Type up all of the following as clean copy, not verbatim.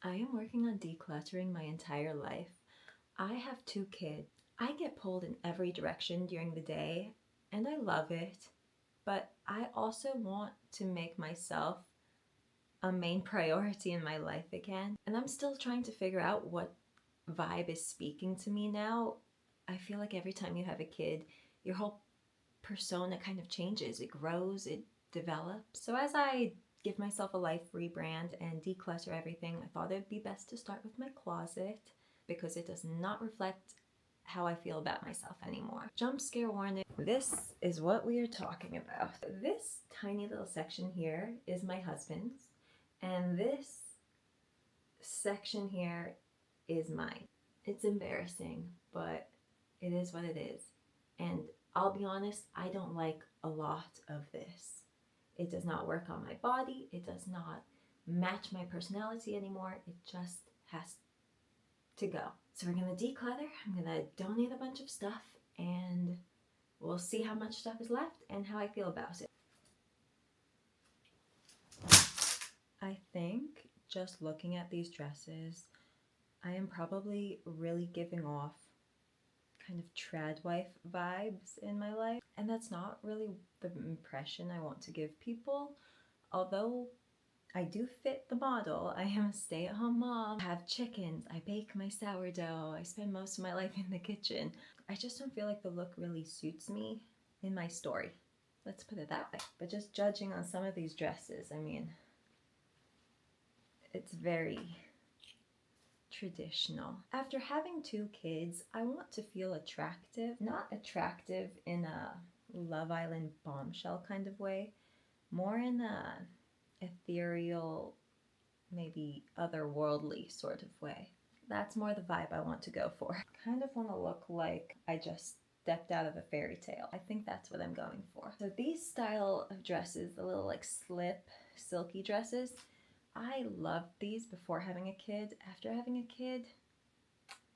I am working on decluttering my entire life. I have 2 kids. I get pulled in every direction during the day, and I love it. But I also want to make myself a main priority in my life again. And I'm still trying to figure out what vibe is speaking to me now. I feel like every time you have a kid, your whole persona kind of changes. It grows, it develops. So as I give myself a life rebrand and declutter everything, I thought it'd be best to start with my closet because it does not reflect how I feel about myself anymore. Jump scare warning. This is what we are talking about. This tiny little section here is my husband's, and this section here is mine. It's embarrassing, but it is what it is. And I'll be honest, I don't like a lot of this. It does not work on my body. It does not match my personality anymore. It just has to go. So we're gonna declutter. I'm gonna donate a bunch of stuff and we'll see how much stuff is left and how I feel about it. I think just looking at these dresses, I am probably really giving off kind of trad wife vibes in my life. And that's not really the impression I want to give people. Although I do fit the model. I am a stay-at-home mom. I have chickens. I bake my sourdough. I spend most of my life in the kitchen. I just don't feel like the look really suits me in my story. Let's put it that way. But just judging on some of these dresses, I mean, it's very traditional. After having 2 kids, I want to feel attractive. Not attractive in a Love Island bombshell kind of way. More in a ethereal, maybe otherworldly sort of way. That's more the vibe I want to go for. Kind of want to look like I just stepped out of a fairy tale. I think that's what I'm going for. So these style of dresses, the little like slip silky dresses, I loved these before having a kid. After having a kid,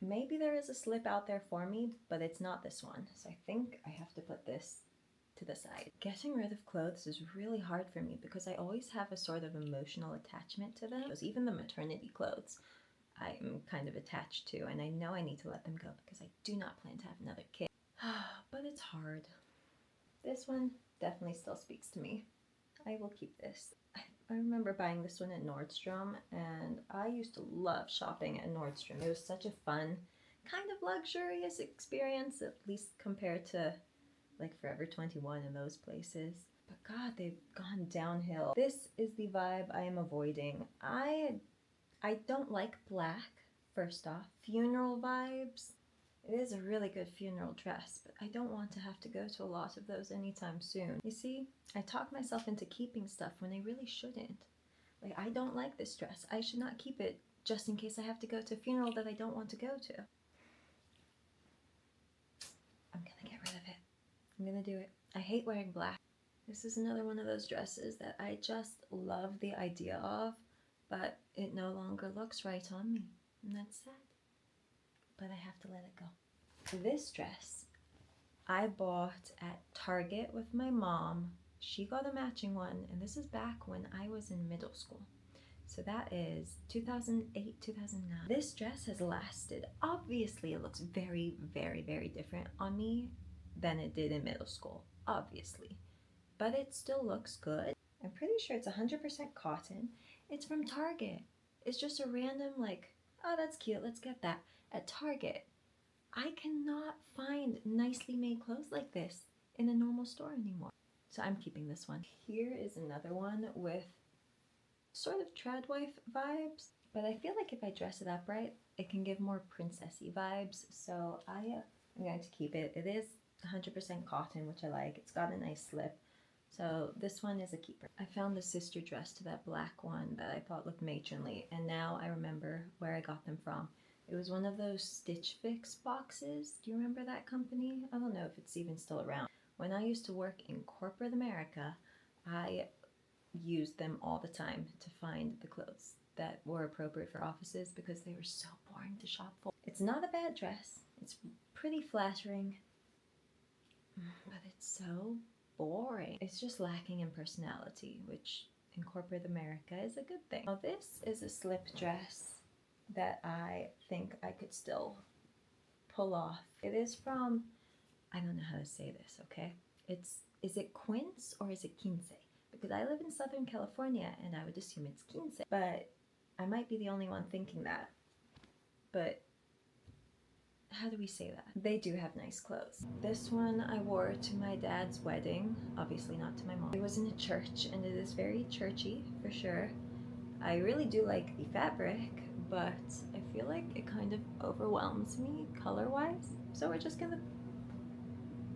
maybe there is a slip out there for me, but it's not this one. So I think I have to put this to the side. Getting rid of clothes is really hard for me because I always have a sort of emotional attachment to them. Because even the maternity clothes I'm kind of attached to, and I know I need to let them go because I do not plan to have another kid. But it's hard. This one definitely still speaks to me. I will keep this. I remember buying this one at Nordstrom, and I used to love shopping at Nordstrom. It was such a fun, kind of luxurious experience, at least compared to like Forever 21 and those places. But God, they've gone downhill. This is the vibe I am avoiding. I don't like black, first off. Funeral vibes. It is a really good funeral dress, but I don't want to have to go to a lot of those anytime soon. You see, I talk myself into keeping stuff when I really shouldn't. Like, I don't like this dress. I should not keep it just in case I have to go to a funeral that I don't want to go to. I'm gonna get rid of it. I'm gonna do it. I hate wearing black. This is another one of those dresses that I just love the idea of, but it no longer looks right on me, and that's sad. But I have to let it go. This dress I bought at Target with my mom. She got a matching one, and this is back when I was in middle school. So that is 2008, 2009. This dress has lasted. Obviously, it looks very, very, very different on me than it did in middle school, obviously. But it still looks good. I'm pretty sure it's 100% cotton. It's from Target. It's just a random like, oh, that's cute, let's get that. At Target, I cannot find nicely made clothes like this in a normal store anymore. So I'm keeping this one. Here is another one with sort of trad wife vibes, but I feel like if I dress it up right, it can give more princessy vibes. So I'm going to keep it. It is 100% cotton, which I like. It's got a nice slip. So this one is a keeper. I found the sister dress to that black one that I thought looked matronly, and now I remember where I got them from. It was one of those Stitch Fix boxes. Do you remember that company? I don't know if it's even still around. When I used to work in corporate America, I used them all the time to find the clothes that were appropriate for offices because they were so boring to shop for. It's not a bad dress. It's pretty flattering, but it's so boring. It's just lacking in personality, which in corporate America is a good thing. Now this is a slip dress that I think I could still pull off. It is from, I don't know how to say this, okay? Is it quince or is it quince? Because I live in Southern California and I would assume it's quince, but I might be the only one thinking that. But how do we say that? They do have nice clothes. This one I wore to my dad's wedding, obviously not to my mom. It was in a church and it is very churchy for sure. I really do like the fabric, but I feel like it kind of overwhelms me color-wise. So we're just gonna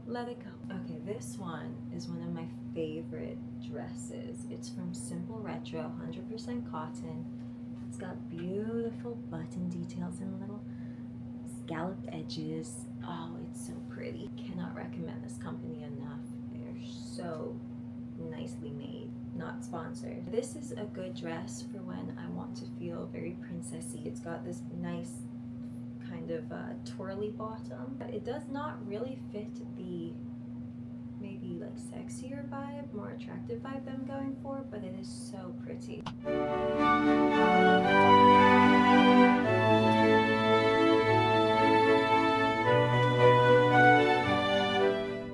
let it go. Okay, this one is one of my favorite dresses. It's from Simple Retro, 100% cotton. It's got beautiful button details and little scalloped edges. Oh, it's so pretty. Cannot recommend this company enough. They're so nicely made. Not sponsored. This is a good dress for when I want to feel very princessy. It's got this nice kind of twirly bottom. It does not really fit the maybe like sexier vibe, more attractive vibe that I'm going for, but it is so pretty.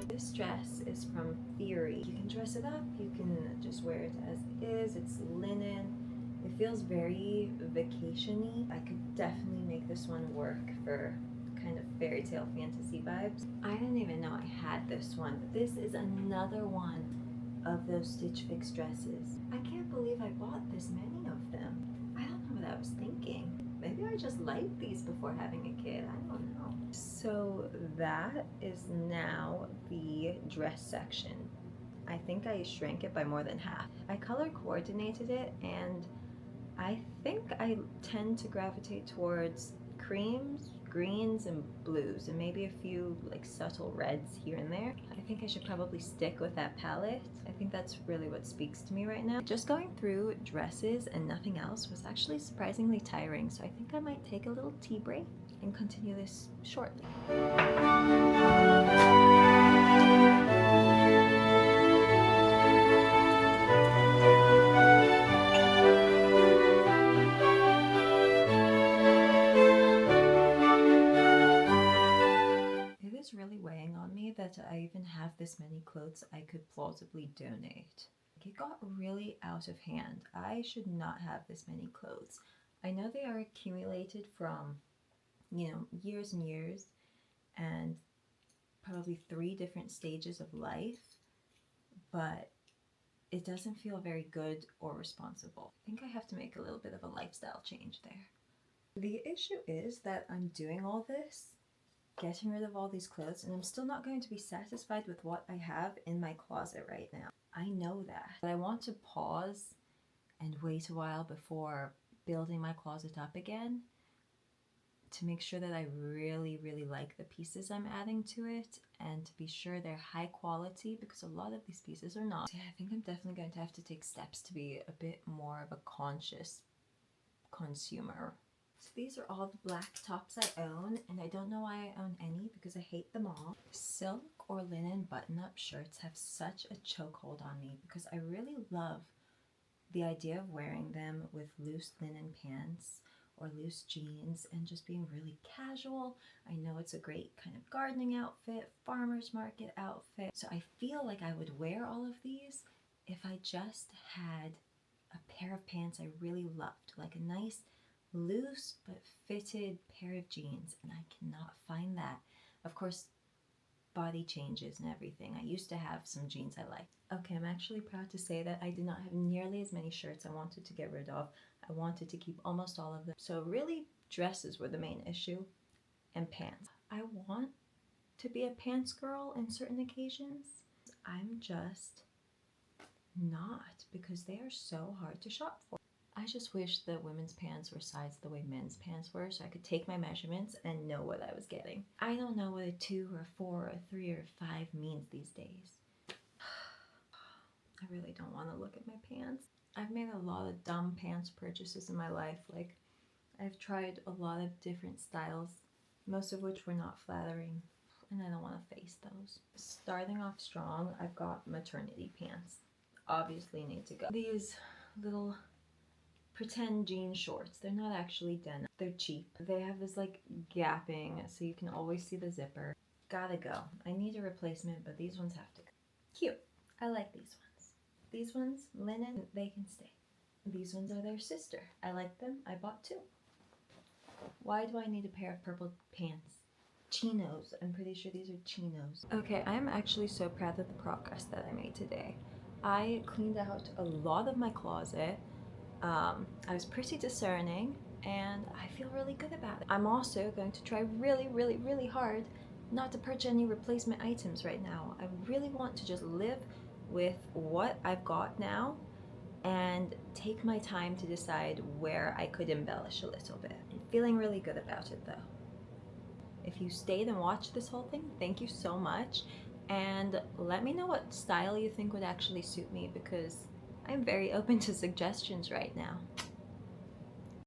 This dress is from Theory. You can dress it up, you can just wear it as is. It's linen. It feels very vacation-y. I could definitely make this one work for kind of fairy tale fantasy vibes. I didn't even know I had this one, but this is another one of those Stitch Fix dresses. I can't believe I bought this many of them. I don't know what I was thinking. Maybe I just liked these before having a kid. I don't know. So that is now the dress section. I think I shrank it by more than half. I color coordinated it and I think I tend to gravitate towards creams, greens, and blues, and maybe a few like subtle reds here and there. I think I should probably stick with that palette. I think that's really what speaks to me right now. Just going through dresses and nothing else was actually surprisingly tiring, so I think I might take a little tea break and continue this shortly. It is really weighing on me that I even have this many clothes I could plausibly donate. It got really out of hand. I should not have this many clothes. I know they are accumulated from, years and years and probably 3 different stages of life, but it doesn't feel very good or responsible. I think I have to make a little bit of a lifestyle change there. The issue is that I'm doing all this, getting rid of all these clothes, and I'm still not going to be satisfied with what I have in my closet right now. I know that. But I want to pause and wait a while before building my closet up again to make sure that I really, really like the pieces I'm adding to it and to be sure they're high quality, because a lot of these pieces are not. Yeah, I think I'm definitely going to have to take steps to be a bit more of a conscious consumer. So these are all the black tops I own, and I don't know why I own any because I hate them all. Silk or linen button-up shirts have such a chokehold on me because I really love the idea of wearing them with loose linen pants or loose jeans and just being really casual. I know it's a great kind of gardening outfit, farmer's market outfit. So I feel like I would wear all of these if I just had a pair of pants I really loved, like a nice loose but fitted pair of jeans, and I cannot find that. Of course, body changes and everything. I used to have some jeans I liked. Okay, I'm actually proud to say that I did not have nearly as many shirts I wanted to get rid of. I wanted to keep almost all of them. So really, dresses were the main issue, and pants. I want to be a pants girl in certain occasions. I'm just not, because they are so hard to shop for. I just wish that women's pants were sized the way men's pants were, so I could take my measurements and know what I was getting. I don't know what a 2 or 4 or 3 or 5 means these days. I really don't want to look at my pants. I've made a lot of dumb pants purchases in my life. Like, I've tried a lot of different styles, most of which were not flattering, and I don't want to face those. Starting off strong, I've got maternity pants. Obviously need to go. These little pretend jean shorts. They're not actually denim. They're cheap. They have this like gapping so you can always see the zipper. Gotta go. I need a replacement, but these ones have to go. Cute. I like these ones. These ones, linen, they can stay. These ones are their sister. I like them. I bought two. Why do I need a pair of purple pants? Chinos. I'm pretty sure these are chinos. Okay, I'm actually so proud of the progress that I made today. I cleaned out a lot of my closet. I was pretty discerning and I feel really good about it. I'm also going to try really hard not to purchase any replacement items right now. I really want to just live with what I've got now and take my time to decide where I could embellish a little bit. I'm feeling really good about it though. If you stayed and watched this whole thing, thank you so much. And let me know what style you think would actually suit me because I'm very open to suggestions right now.